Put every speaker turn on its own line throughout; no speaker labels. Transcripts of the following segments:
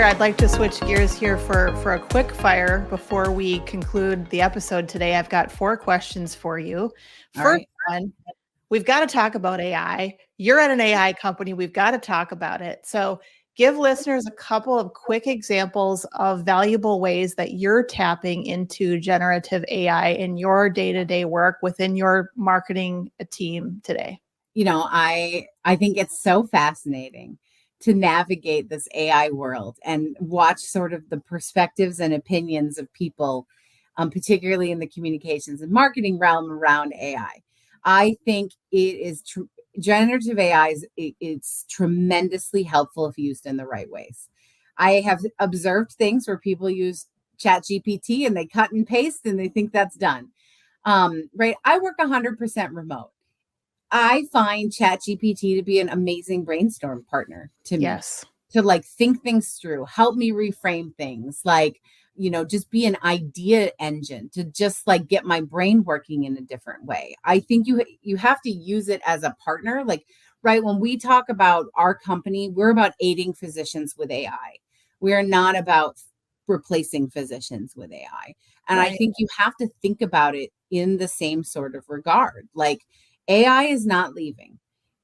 I'd like to switch gears here for a quick fire before we conclude the episode today. I've got 4 questions for you. First one, we've got to talk about AI. You're at an AI company. We've got to talk about it. So give listeners a couple of quick examples of valuable ways that you're tapping into generative AI in your day-to-day work within your marketing team today.
I think it's so fascinating to navigate this AI world and watch sort of the perspectives and opinions of people, particularly in the communications and marketing realm around AI. I think it is generative AI it's tremendously helpful if used in the right ways. I have observed things where people use ChatGPT and they cut and paste and they think that's done. Right. I work 100% remote. I find ChatGPT to be an amazing brainstorm partner to me.
Yes.
To think things through, help me reframe things, just be an idea engine to just get my brain working in a different way. I think you have to use it as a partner. Right, when we talk about our company, we're about aiding physicians with AI. We are not about replacing physicians with AI. And right. I think you have to think about it in the same sort of regard. AI is not leaving.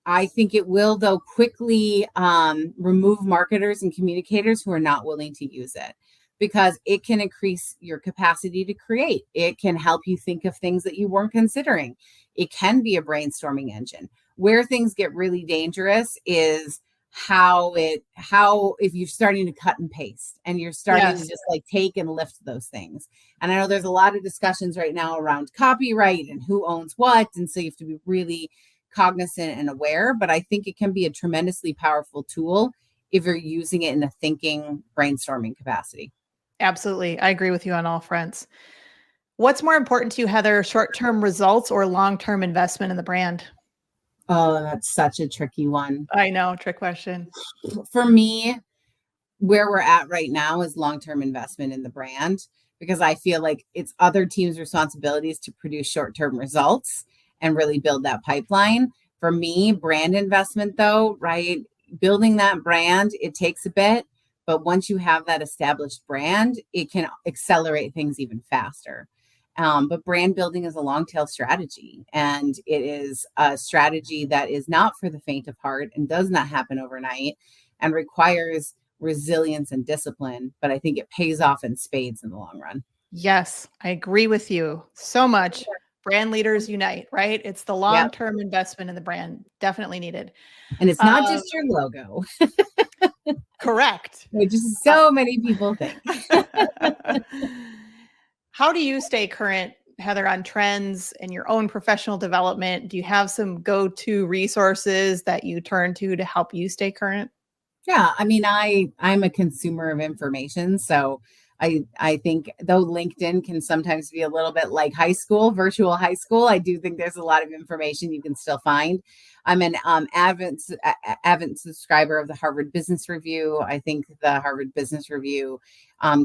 I think it will, though, quickly remove marketers and communicators who are not willing to use it, because it can increase your capacity to create. It can help you think of things that you weren't considering. It can be a brainstorming engine. Where things get really dangerous is how if you're starting to cut and paste and you're starting to just take and lift those things. And I know there's a lot of discussions right now around copyright and who owns what. And so you have to be really cognizant and aware, but I think it can be a tremendously powerful tool if you're using it in a thinking, brainstorming capacity.
Absolutely. I agree with you on all fronts. What's more important to you, Heather, short-term results or long-term investment in the brand?
Oh, that's such a tricky one.
I know, trick question.
For me, where we're at right now is long-term investment in the brand, because I feel like it's other teams' responsibilities to produce short-term results and really build that pipeline. For me, brand investment, though, right? Building that brand, it takes a bit, but once you have that established brand, it can accelerate things even faster. But brand building is a long tail strategy, and it is a strategy that is not for the faint of heart and does not happen overnight and requires resilience and discipline. But I think it pays off in spades in the long run.
Yes, I agree with you so much. Brand leaders unite, right? It's the long-term investment in the brand, definitely needed.
And it's not just your logo.
Correct.
Which is so many people think.
How do you stay current, Heather, on trends and your own professional development? Do you have some go-to resources that you turn to help you stay current?
Yeah, I mean, I'm a consumer of information, so I think though LinkedIn can sometimes be a little bit like high school, virtual high school, I do think there's a lot of information you can still find. I'm an avid subscriber of the Harvard Business Review. I think the Harvard Business Review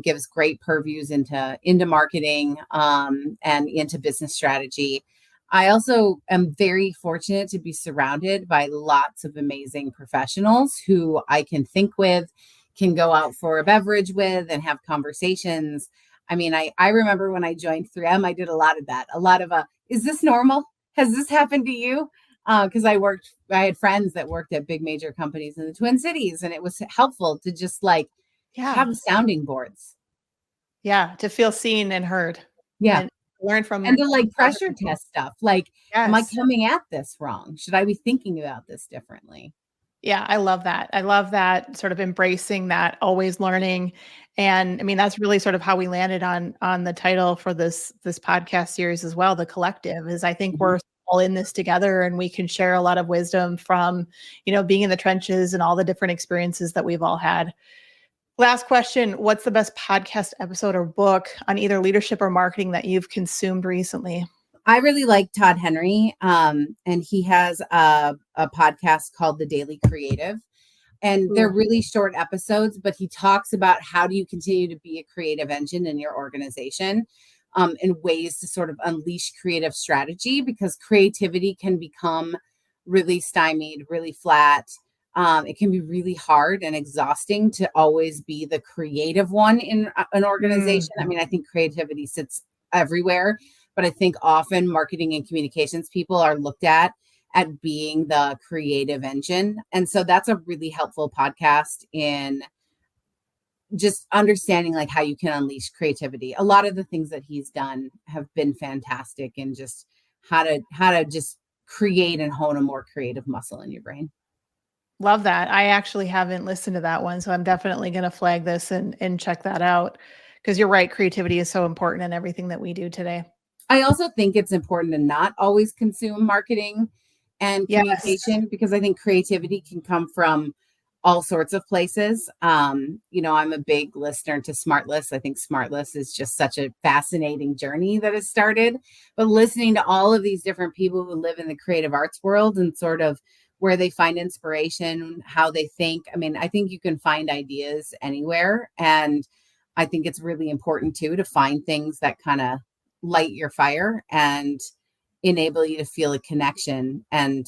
gives great purviews into marketing and into business strategy. I also am very fortunate to be surrounded by lots of amazing professionals who I can think with, can go out for a beverage with and have conversations. I mean, I remember when I joined 3M, I did a lot of that. A lot of is this normal? Has this happened to you? Because I had friends that worked at big major companies in the Twin Cities, and it was helpful to just have sounding boards.
Yeah, to feel seen and heard.
Yeah.
And learn from
and to pressure test stuff. Am I coming at this wrong? Should I be thinking about this differently?
Yeah, I love that. I love that sort of embracing that, always learning. And I mean, that's really sort of how we landed on the title for this podcast series as well. The Collective is, I think we're all in this together, and we can share a lot of wisdom from, being in the trenches and all the different experiences that we've all had. Last question. What's the best podcast episode or book on either leadership or marketing that you've consumed recently?
I really like Todd Henry, and he has a podcast called The Daily Creative, and they're really short episodes, but he talks about how do you continue to be a creative engine in your organization, and ways to sort of unleash creative strategy, because creativity can become really stymied, really flat, It can be really hard and exhausting to always be the creative one in an organization. I mean, I think creativity sits everywhere, but I think often marketing and communications people are looked at being the creative engine. And so that's a really helpful podcast in just understanding like how you can unleash creativity. A lot of the things that he's done have been fantastic, and just how to just create and hone a more creative muscle in your brain.
Love that. I actually haven't listened to that one, so I'm definitely going to flag this and check that out, because you're right. Creativity is so important in everything that we do today.
I also think it's important to not always consume marketing and
Yes.
communication, because I think creativity can come from all sorts of places. I'm a big listener to Smartless. I think Smartless is just such a fascinating journey that has started. But listening to all of these different people who live in the creative arts world and sort of where they find inspiration, how they think. I mean, I think you can find ideas anywhere. And I think it's really important too to find things that kind of light your fire and enable you to feel a connection and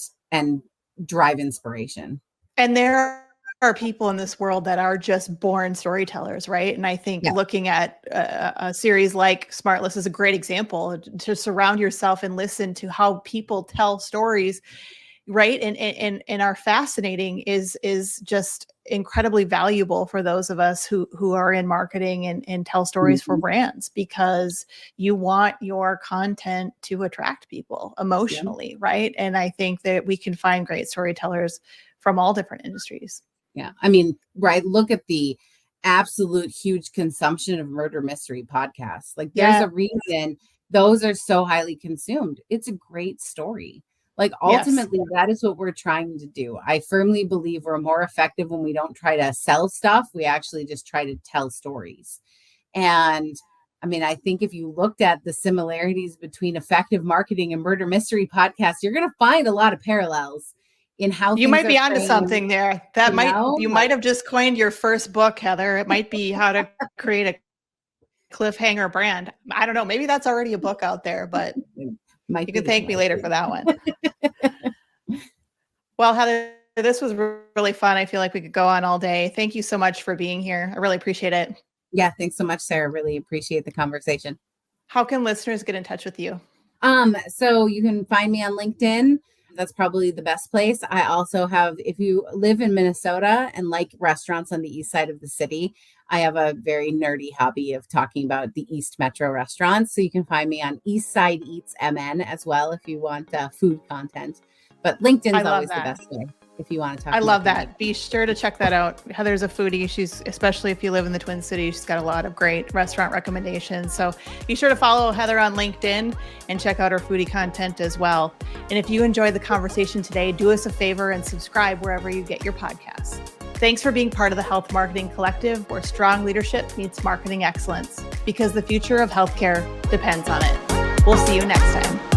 drive inspiration.
And there are people in this world that are just born storytellers, right? And I think looking at a series like Smartless is a great example to surround yourself and listen to how people tell stories, right? And are fascinating is just incredibly valuable for those of us who are in marketing and tell stories for brands, because you want your content to attract people emotionally, right? And I think that we can find great storytellers from all different industries.
Yeah. I mean, right. Look at the absolute huge consumption of murder mystery podcasts. Like there's a reason those are so highly consumed. It's a great story. Like ultimately, that is what we're trying to do. I firmly believe we're more effective when we don't try to sell stuff. We actually just try to tell stories. And I mean, I think if you looked at the similarities between effective marketing and murder mystery podcasts, you're going to find a lot of parallels in how
you might be onto something there. That might have just coined your first book, Heather. It might be how to create a cliffhanger brand. I don't know. Maybe that's already a book out there, but you can thank me later for that one. Well, Heather, this was really fun. I feel like we could go on all day. Thank you so much for being here. I really appreciate it.
Yeah, thanks so much, Sarah. Really appreciate the conversation.
How can listeners get in touch with you?
So you can find me on LinkedIn. That's probably the best place. I also have, if you live in Minnesota and like restaurants on the east side of the city, I have a very nerdy hobby of talking about the East Metro restaurants. So you can find me on East Side Eats MN as well if you want food content. But LinkedIn's always the best way if you want to talk.
I love that. Be sure to check that out. Heather's a foodie. She's, especially if you live in the Twin Cities, she's got a lot of great restaurant recommendations. So be sure to follow Heather on LinkedIn and check out her foodie content as well. And if you enjoyed the conversation today, do us a favor and subscribe wherever you get your podcasts. Thanks for being part of the Health Marketing Collective, where strong leadership meets marketing excellence, because the future of healthcare depends on it. We'll see you next time.